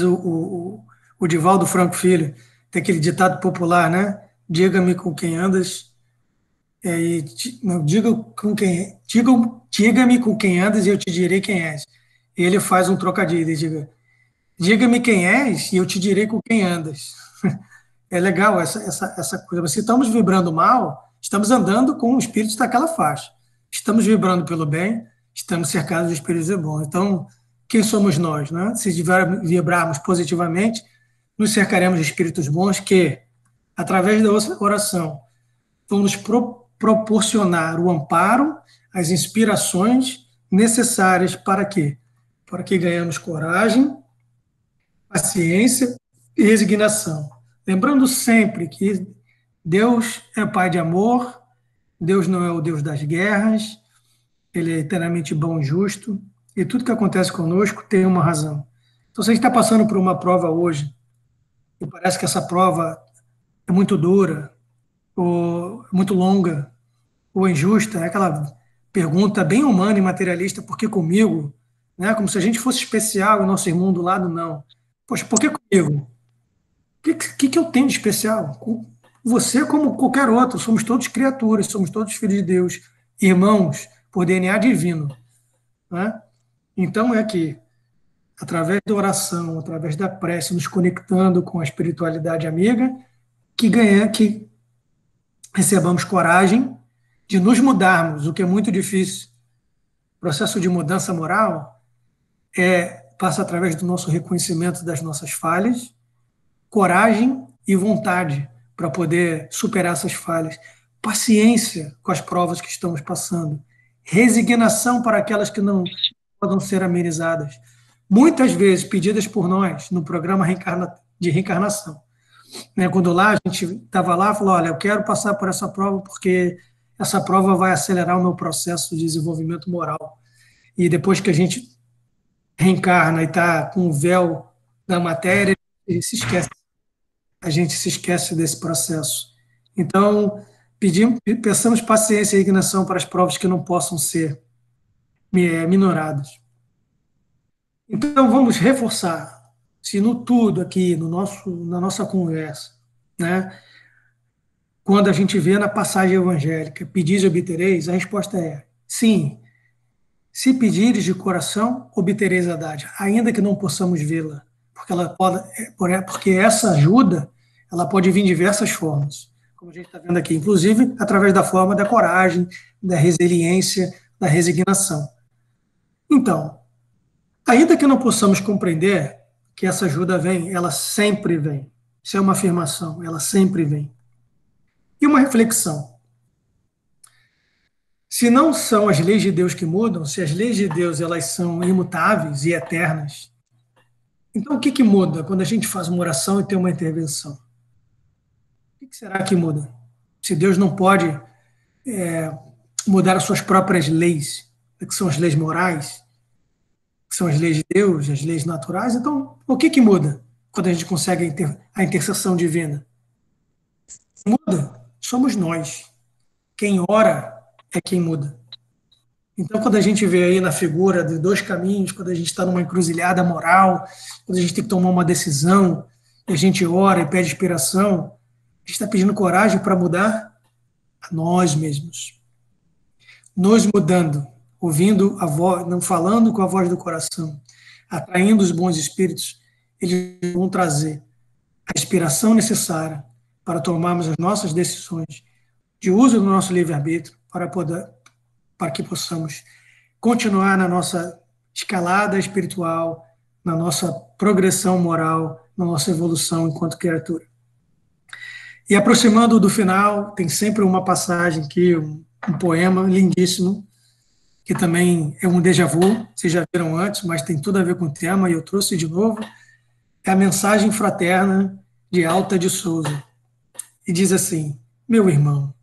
o Divaldo Franco Filho, tem aquele ditado popular, né? Diga-me com quem andas, diga-me com quem andas e eu te direi quem és. E ele faz um trocadilho, ele diga-me quem és e eu te direi com quem andas. É legal essa coisa. Se estamos vibrando mal, estamos andando com o espírito daquela faixa. Estamos vibrando pelo bem, estamos cercados de espíritos bons. Então, quem somos nós, né? Se vibrarmos positivamente, nos cercaremos de espíritos bons que, através da oração, vão nos proporcionar o amparo, as inspirações necessárias para quê? Para que ganhemos coragem, paciência e resignação. Lembrando sempre que Deus é Pai de amor, Deus não é o Deus das guerras, Ele é eternamente bom e justo, e tudo que acontece conosco tem uma razão. Então, se a gente está passando por uma prova hoje, e parece que essa prova é muito dura, ou muito longa, ou injusta, é aquela pergunta bem humana e materialista, por que comigo? Né? Como se a gente fosse especial e o nosso irmão do lado não. Poxa, por que comigo? O que eu tenho de especial? Você, como qualquer outro, somos todos criaturas, somos todos filhos de Deus, irmãos por DNA divino. Né? Então é que, através da oração, através da prece, nos conectando com a espiritualidade amiga, que recebamos coragem de nos mudarmos, o que é muito difícil. O processo de mudança moral passa através do nosso reconhecimento das nossas falhas, coragem e vontade para poder superar essas falhas, paciência com as provas que estamos passando, resignação para aquelas que não podem ser amenizadas, muitas vezes pedidas por nós no programa de reencarnação. Quando lá a gente estava lá, falou, olha, eu quero passar por essa prova porque essa prova vai acelerar o meu processo de desenvolvimento moral. E depois que a gente reencarna e está com o véu da matéria, a gente se esquece desse processo. Então, peçamos paciência e ignição para as provas que não possam ser minoradas. Então, vamos reforçar, se no tudo aqui, na nossa conversa, né, quando a gente vê na passagem evangélica, pedis e obtereis, a resposta é sim. Se pedires de coração, obtereis a dádiva, ainda que não possamos vê-la, porque essa ajuda, ela pode vir de diversas formas, como a gente está vendo aqui, inclusive através da forma da coragem, da resiliência, da resignação. Então, ainda que não possamos compreender que essa ajuda vem, ela sempre vem. Isso é uma afirmação, ela sempre vem. E uma reflexão. Se não são as leis de Deus que mudam, se as leis de Deus elas são imutáveis e eternas, então o que muda quando a gente faz uma oração e tem uma intervenção? O que será que muda? Se Deus não pode mudar as suas próprias leis, que são as leis morais, que são as leis de Deus, as leis naturais, então o que muda quando a gente consegue a intercessão divina? Muda, somos nós. Quem ora é quem muda. Então, quando a gente vê aí na figura de dois caminhos, quando a gente está numa encruzilhada moral, quando a gente tem que tomar uma decisão, e a gente ora e pede inspiração, a gente está pedindo coragem para mudar a nós mesmos. Nos mudando, ouvindo a voz, não falando com a voz do coração, atraindo os bons espíritos, eles vão trazer a inspiração necessária para tomarmos as nossas decisões de uso do nosso livre-arbítrio para que possamos continuar na nossa escalada espiritual, na nossa progressão moral, na nossa evolução enquanto criatura. E aproximando do final, tem sempre uma passagem aqui, um poema lindíssimo, que também é um déjà vu, vocês já viram antes, mas tem tudo a ver com o tema, e eu trouxe de novo, é a mensagem fraterna de Alta de Souza. E diz assim: meu irmão,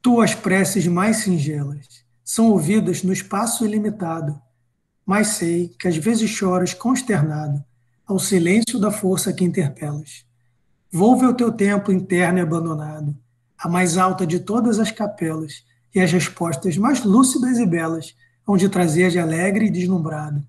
tuas preces mais singelas são ouvidas no espaço ilimitado, mas sei que às vezes choras consternado ao silêncio da força que interpelas. Volve ao teu templo interno e abandonado, a mais alta de todas as capelas, e as respostas mais lúcidas e belas hão de trazer de alegre e deslumbrado.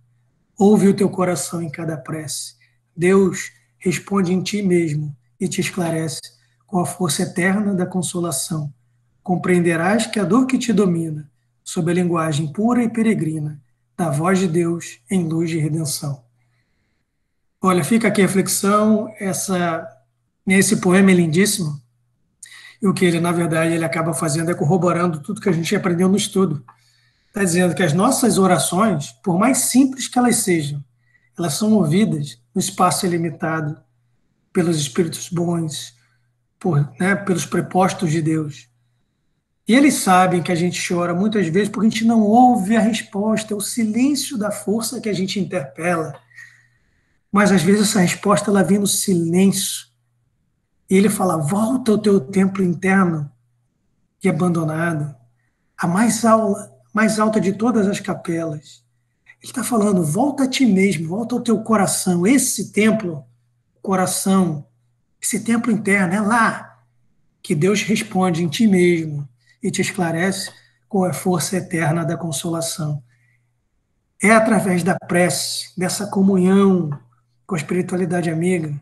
Ouve o teu coração em cada prece. Deus responde em ti mesmo e te esclarece com a força eterna da consolação. Compreenderás que a dor que te domina, sob a linguagem pura e peregrina, da voz de Deus em luz de redenção. Olha, fica aqui a reflexão, esse poema é lindíssimo, e o que ele, na verdade, ele acaba fazendo é corroborando tudo que a gente aprendeu no estudo. Está dizendo que as nossas orações, por mais simples que elas sejam, elas são ouvidas no espaço ilimitado, pelos espíritos bons, pelos prepostos de Deus. E eles sabem que a gente chora muitas vezes porque a gente não ouve a resposta, é o silêncio da força que a gente interpela. Mas às vezes essa resposta ela vem no silêncio. E ele fala: volta ao teu templo interno e abandonado, a mais alta de todas as capelas. Ele está falando: volta a ti mesmo, volta ao teu coração. Esse templo, coração, esse templo interno, é lá que Deus responde em ti mesmo e te esclarece com a força eterna da consolação. É através da prece, dessa comunhão com a espiritualidade amiga,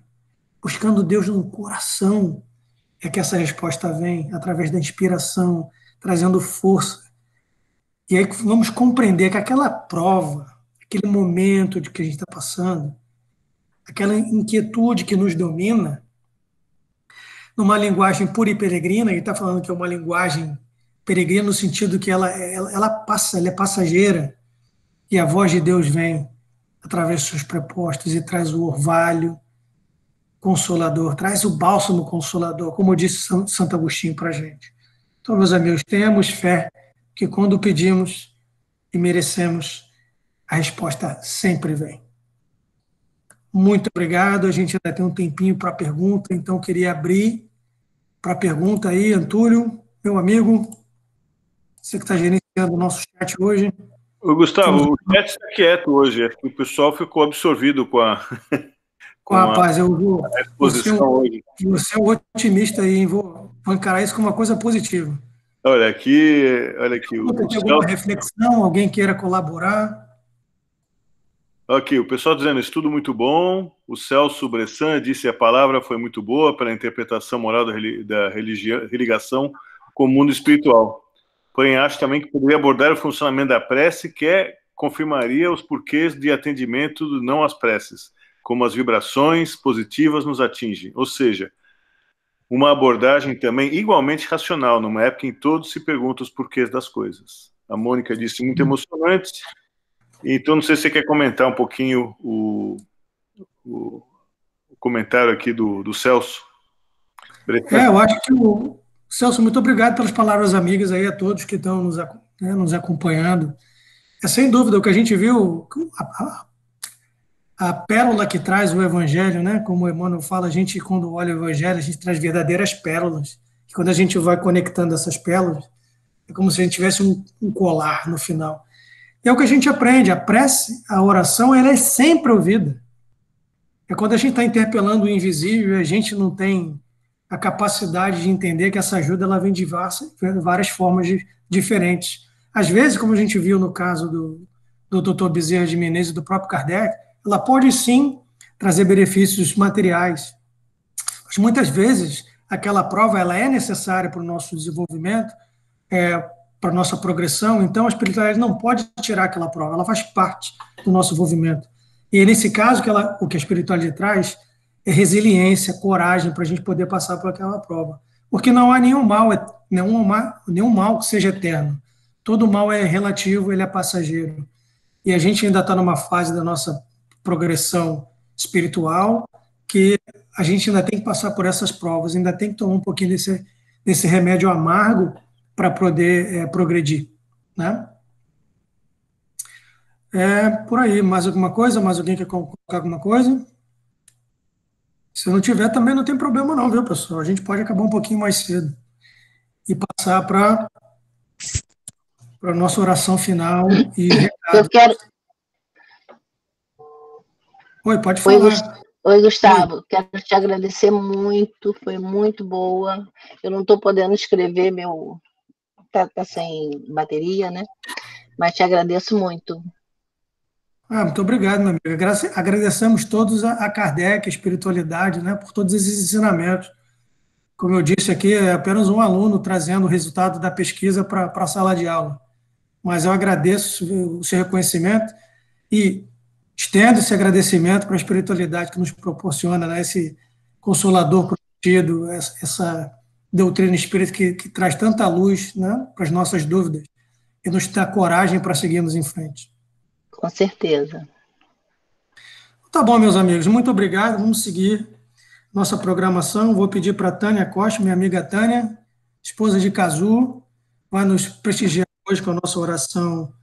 buscando Deus no coração, é que essa resposta vem, através da inspiração, trazendo força. E aí vamos compreender que aquela prova, aquele momento de que a gente está passando, aquela inquietude que nos domina, numa linguagem pura e peregrina, ele está falando que é uma linguagem peregrina no sentido que ela é passageira, e a voz de Deus vem através dos seus prepostos e traz o orvalho consolador, traz o bálsamo consolador, como disse Santo Agostinho para a gente. Então, meus amigos, tenhamos fé que quando pedimos e merecemos, a resposta sempre vem. Muito obrigado, a gente ainda tem um tempinho para a pergunta, então queria abrir para a pergunta aí, Antúlio, meu amigo. você que está gerenciando o nosso chat hoje. Ô, Gustavo, o chat está quieto hoje, acho que o pessoal ficou absorvido com a Rapaz, eu vou exposição hoje. Você é um otimista aí, hein? Vou encarar isso como uma coisa positiva. Olha aqui. Tem alguma reflexão? Alguém queira colaborar? Aqui, o pessoal dizendo, estudo muito bom. O Celso Bressan disse a palavra foi muito boa para a interpretação moral da religação com o mundo espiritual. Porém, acho também que poderia abordar o funcionamento da prece, que confirmaria os porquês de atendimento do não às preces, como as vibrações positivas nos atingem. Ou seja, uma abordagem também igualmente racional, numa época em que todos se perguntam os porquês das coisas. A Mônica disse muito emocionante. Então, não sei se você quer comentar um pouquinho o comentário aqui do Celso. Eu acho que Celso, muito obrigado pelas palavras amigas aí a todos que estão nos acompanhando. É sem dúvida o que a gente viu, a pérola que traz o Evangelho, né? Como o Emmanuel fala, a gente, quando olha o Evangelho, a gente traz verdadeiras pérolas. E quando a gente vai conectando essas pérolas, é como se a gente tivesse um colar no final. E é o que a gente aprende, a prece, a oração, ela é sempre ouvida. É quando a gente está interpelando o invisível, a gente não tem a capacidade de entender que essa ajuda ela vem de várias formas diferentes. Às vezes, como a gente viu no caso do Dr. Bezerra de Menezes e do próprio Kardec, ela pode sim trazer benefícios materiais, mas muitas vezes aquela prova ela é necessária para o nosso desenvolvimento, para a nossa progressão, então a espiritualidade não pode tirar aquela prova, ela faz parte do nosso envolvimento. E nesse caso, o que a espiritualidade traz é resiliência, coragem para a gente poder passar por aquela prova. Porque não há nenhum mal que seja eterno. Todo mal é relativo, ele é passageiro. E a gente ainda está numa fase da nossa progressão espiritual que a gente ainda tem que passar por essas provas, ainda tem que tomar um pouquinho desse remédio amargo para poder progredir, né? Por aí, mais alguma coisa? Mais alguém quer colocar alguma coisa? Se não tiver, também não tem problema não, viu, pessoal? A gente pode acabar um pouquinho mais cedo e passar para a nossa oração final e recado. Eu quero... Oi, pode falar. Oi, Gustavo. Oi. Quero te agradecer muito, foi muito boa. Eu não estou podendo escrever, tá sem bateria, né? Mas te agradeço muito. Muito obrigado, meu amigo. Agradecemos todos a Kardec, a espiritualidade, né, por todos esses ensinamentos. Como eu disse aqui, é apenas um aluno trazendo o resultado da pesquisa para a sala de aula. Mas eu agradeço o seu reconhecimento e estendo esse agradecimento para a espiritualidade que nos proporciona, né, esse consolador prometido, essa doutrina espírita que traz tanta luz, né, para as nossas dúvidas e nos dá coragem para seguirmos em frente. Com certeza. Tá bom, meus amigos, muito obrigado. Vamos seguir nossa programação. Vou pedir para a Tânia Costa, minha amiga Tânia, esposa de Cazu, vai nos prestigiar hoje com a nossa oração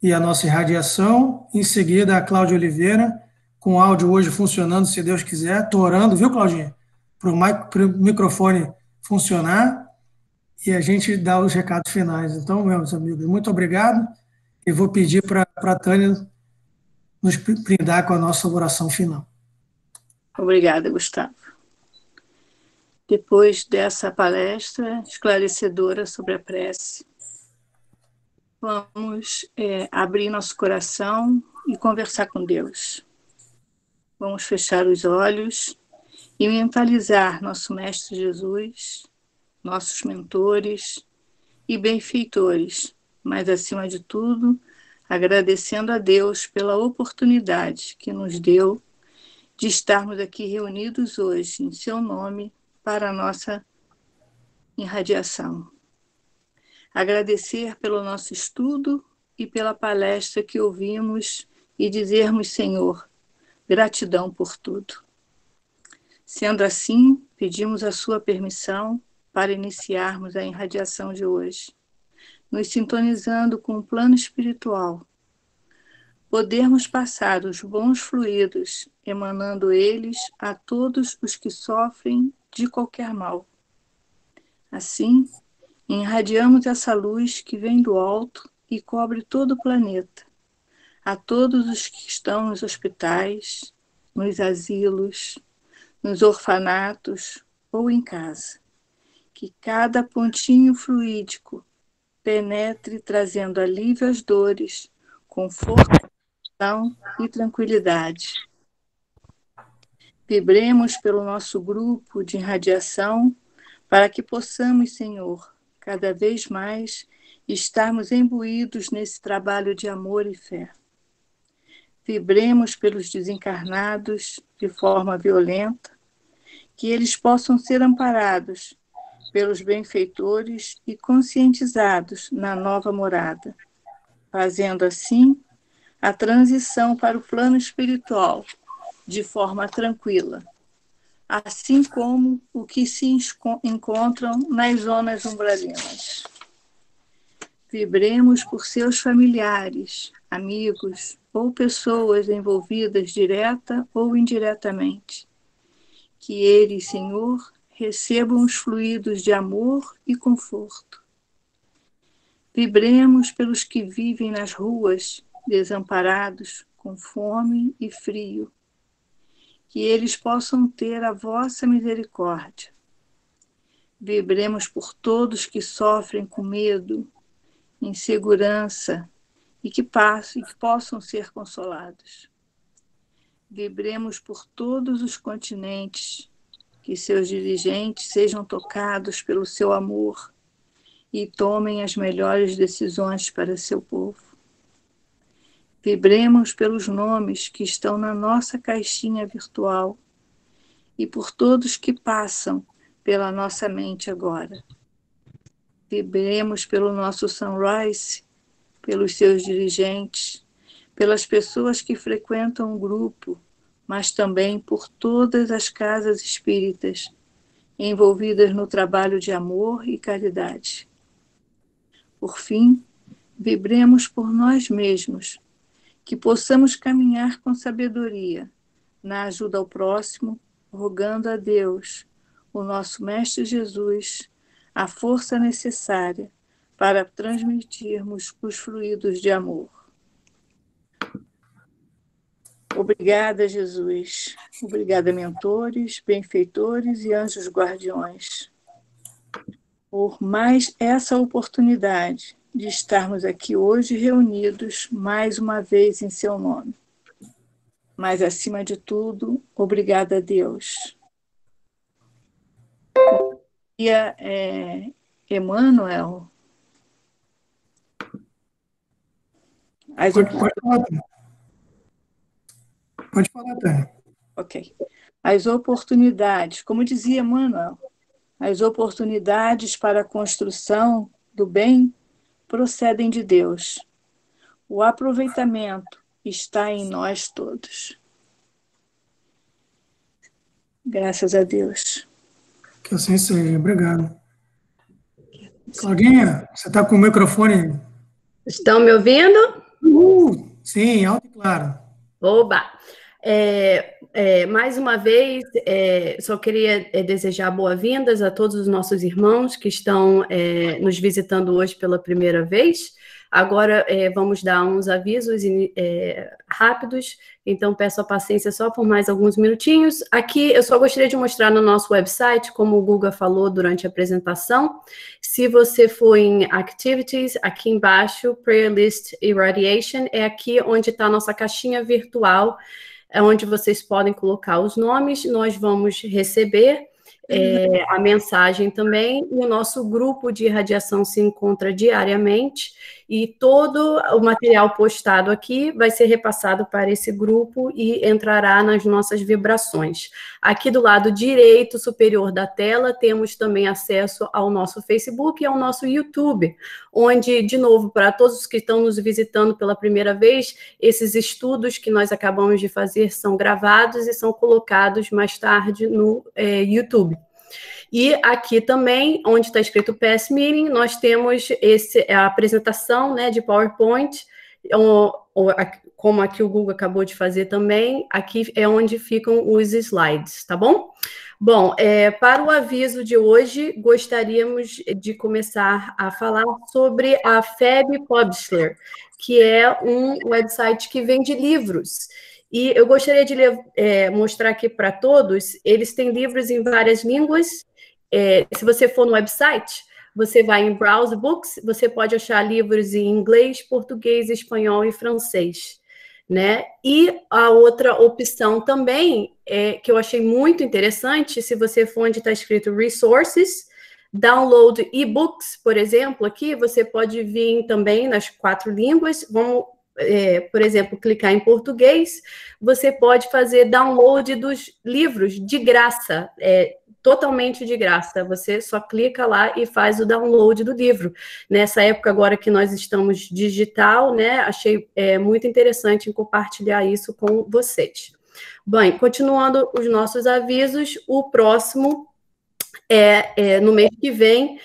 e a nossa irradiação. Em seguida, a Cláudia Oliveira, com o áudio hoje funcionando, se Deus quiser. Estou orando, viu, Claudinha? Para o microfone funcionar e a gente dá os recados finais. Então, meus amigos, muito obrigado. E vou pedir para a Tânia nos brindar com a nossa oração final. Obrigada, Gustavo. Depois dessa palestra esclarecedora sobre a prece, vamos abrir nosso coração e conversar com Deus. Vamos fechar os olhos e mentalizar nosso Mestre Jesus, nossos mentores e benfeitores, mas, acima de tudo, agradecendo a Deus pela oportunidade que nos deu de estarmos aqui reunidos hoje, em seu nome, para a nossa irradiação. Agradecer pelo nosso estudo e pela palestra que ouvimos e dizermos, Senhor, gratidão por tudo. Sendo assim, pedimos a sua permissão para iniciarmos a irradiação de hoje, nos sintonizando com o plano espiritual, podermos passar os bons fluidos, emanando eles a todos os que sofrem de qualquer mal. Assim, irradiamos essa luz que vem do alto e cobre todo o planeta, a todos os que estão nos hospitais, nos asilos, nos orfanatos ou em casa. Que cada pontinho fluídico penetre trazendo alívio às dores, conforto e tranquilidade. Vibremos pelo nosso grupo de irradiação para que possamos, Senhor, cada vez mais estarmos imbuídos nesse trabalho de amor e fé. Vibremos pelos desencarnados de forma violenta, que eles possam ser amparados pelos benfeitores e conscientizados na nova morada, fazendo assim a transição para o plano espiritual de forma tranquila, assim como o que se encontram nas zonas umbralinas. Vibremos por seus familiares, amigos ou pessoas envolvidas direta ou indiretamente. Que eles, Senhor, recebam os fluidos de amor e conforto. Vibremos pelos que vivem nas ruas, desamparados, com fome e frio. Que eles possam ter a vossa misericórdia. Vibremos por todos que sofrem com medo, insegurança e que possam ser consolados. Vibremos por todos os continentes, que seus dirigentes sejam tocados pelo seu amor e tomem as melhores decisões para seu povo. Vibremos pelos nomes que estão na nossa caixinha virtual e por todos que passam pela nossa mente agora. Vibremos pelo nosso Sunrise, pelos seus dirigentes, pelas pessoas que frequentam o grupo, mas também por todas as casas espíritas envolvidas no trabalho de amor e caridade. Por fim, vibremos por nós mesmos, que possamos caminhar com sabedoria, na ajuda ao próximo, rogando a Deus, o nosso Mestre Jesus, a força necessária para transmitirmos os fluidos de amor. Obrigada, Jesus. Obrigada, mentores, benfeitores e anjos guardiões, por mais essa oportunidade de estarmos aqui hoje reunidos mais uma vez em seu nome. Mas, acima de tudo, obrigada a Deus. Emmanuel. Pode falar, Tânia. Ok. As oportunidades, como dizia Emmanuel, as oportunidades para a construção do bem procedem de Deus. O aproveitamento está em nós todos. Graças a Deus. Que assim seja. Obrigado. Claudinha, você está com o microfone? Estão me ouvindo? Sim, alto e claro. Oba! Mais uma vez, só queria desejar boas-vindas a todos os nossos irmãos que estão nos visitando hoje pela primeira vez. Agora vamos dar uns avisos rápidos, então peço a paciência só por mais alguns minutinhos. Aqui eu só gostaria de mostrar no nosso website, como o Guga falou durante a apresentação. Se você for em Activities, aqui embaixo, Prayer List Irradiation, é aqui onde está a nossa caixinha virtual, é onde vocês podem colocar os nomes, nós vamos receber a mensagem também, e o nosso grupo de irradiação se encontra diariamente, e todo o material postado aqui vai ser repassado para esse grupo e entrará nas nossas vibrações. Aqui do lado direito superior da tela, temos também acesso ao nosso Facebook e ao nosso YouTube, onde, de novo, para todos os que estão nos visitando pela primeira vez, esses estudos que nós acabamos de fazer são gravados e são colocados mais tarde no YouTube. E aqui também, onde está escrito PS Meeting, nós temos a apresentação, né, de PowerPoint, como aqui o Google acabou de fazer também, aqui é onde ficam os slides, tá bom? Bom, para o aviso de hoje, gostaríamos de começar a falar sobre a FEB Publisher, que é um website que vende livros. E eu gostaria de mostrar aqui para todos, eles têm livros em várias línguas. Se você for no website, você vai em Browse Books, você pode achar livros em inglês, português, espanhol e francês, né? E a outra opção também, que eu achei muito interessante, se você for onde está escrito Resources, Download e-books, por exemplo, aqui você pode vir também nas 4 línguas. Vamos, por exemplo, clicar em português, você pode fazer download dos livros de graça, totalmente de graça. Você só clica lá e faz o download do livro. Nessa época agora que nós estamos digital, né, achei muito interessante em compartilhar isso com vocês. Bem, continuando os nossos avisos, o próximo no mês que vem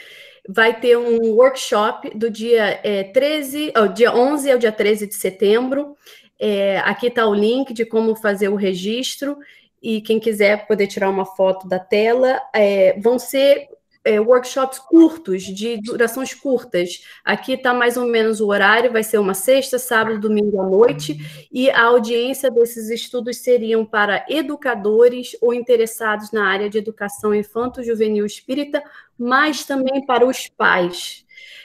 vai ter um workshop do dia 11 ao dia 13 de setembro. Aqui está o link de como fazer o registro. E quem quiser poder tirar uma foto da tela, vão ser workshops curtos, de durações curtas. Aqui está mais ou menos o horário, vai ser uma sexta, sábado, domingo à noite, e a audiência desses estudos seriam para educadores ou interessados na área de educação infanto-juvenil espírita, mas também para os pais.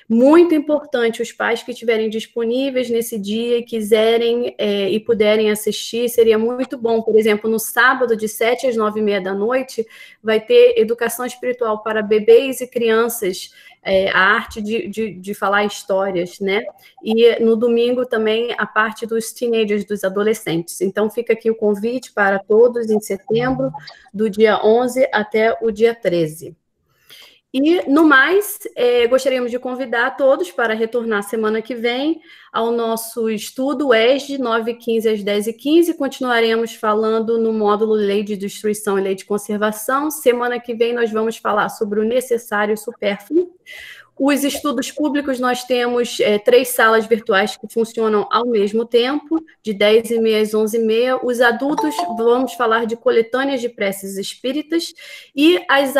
Muito importante, os pais que estiverem disponíveis nesse dia e quiserem e puderem assistir, seria muito bom. Por exemplo, no sábado, de 7 às 9h30 da noite, vai ter educação espiritual para bebês e crianças, a arte de falar histórias, né? E no domingo também a parte dos teenagers, dos adolescentes. Então, fica aqui o convite para todos em setembro, do dia 11 até o dia 13. E, no mais, gostaríamos de convidar todos para retornar semana que vem ao nosso estudo ESD, 9h15 às 10h15. Continuaremos falando no módulo Lei de Destruição e Lei de Conservação. Semana que vem nós vamos falar sobre o necessário e o supérfluo. Os estudos públicos, nós temos 3 salas virtuais que funcionam ao mesmo tempo, de 10h30 às 11h30. Os adultos, vamos falar de coletâneas de preces espíritas, e as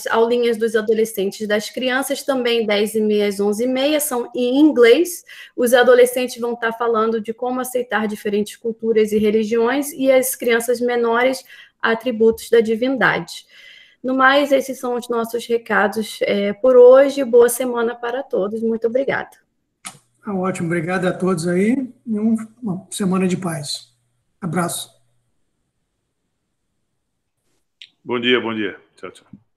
aulinhas dos adolescentes e das crianças, também 10h30 às 11h30, são em inglês. Os adolescentes vão estar falando de como aceitar diferentes culturas e religiões, e as crianças menores, atributos da divindade. No mais, esses são os nossos recados por hoje. Boa semana para todos. Muito obrigada. Ótimo, obrigado a todos aí. E uma semana de paz. Abraço. Bom dia, bom dia. Tchau, tchau.